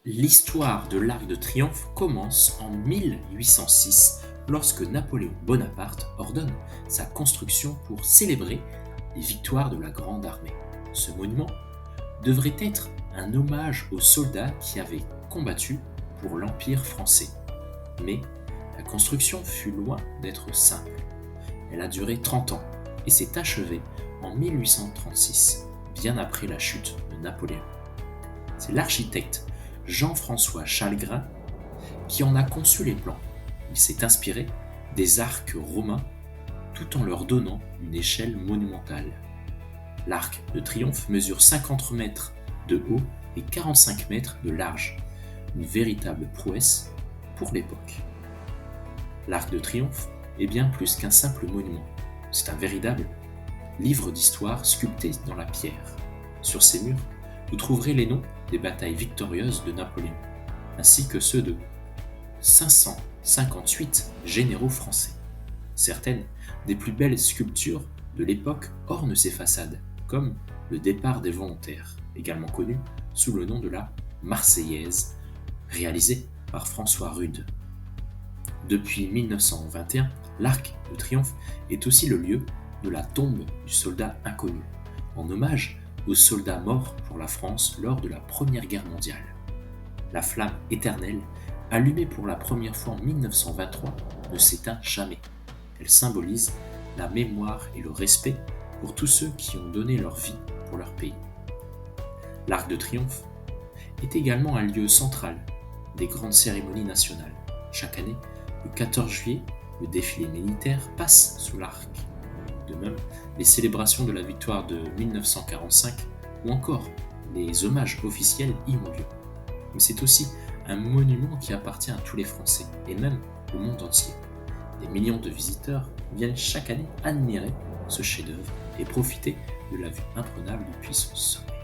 L'histoire de l'Arc de Triomphe commence en 1806 lorsque Napoléon Bonaparte ordonne sa construction pour célébrer les victoires de la Grande Armée. Ce monument devrait être un hommage aux soldats qui avaient combattu pour l'Empire français. Mais la construction fut loin d'être simple. Elle a duré 30 ans et s'est achevée en 1836, bien après la chute de Napoléon. C'est l'architecte Jean-François Chalgrin qui en a conçu les plans. Il s'est inspiré des arcs romains tout en leur donnant une échelle monumentale. L'arc de triomphe mesure 50 mètres de haut et 45 mètres de large, une véritable prouesse pour l'époque. L'arc de triomphe est bien plus qu'un simple monument, c'est un véritable livre d'histoire sculpté dans la pierre. Sur ses murs, vous trouverez les noms des batailles victorieuses de Napoléon, ainsi que ceux de 558 généraux français. Certaines des plus belles sculptures de l'époque ornent ces façades, comme le départ des volontaires, également connu sous le nom de la Marseillaise, réalisée par François Rude. Depuis 1921, l'Arc de Triomphe est aussi le lieu de la tombe du soldat inconnu, en hommage aux soldats morts pour la France lors de la Première Guerre mondiale. La flamme éternelle, allumée pour la première fois en 1923, ne s'éteint jamais. Elle symbolise la mémoire et le respect pour tous ceux qui ont donné leur vie pour leur pays. L'Arc de Triomphe est également un lieu central des grandes cérémonies nationales. Chaque année, le 14 juillet, le défilé militaire passe sous l'arc. De même, les célébrations de la victoire de 1945 ou encore les hommages officiels y ont lieu. Mais c'est aussi un monument qui appartient à tous les Français et même au monde entier. Des millions de visiteurs viennent chaque année admirer ce chef-d'œuvre et profiter de la vue imprenable depuis son sommet.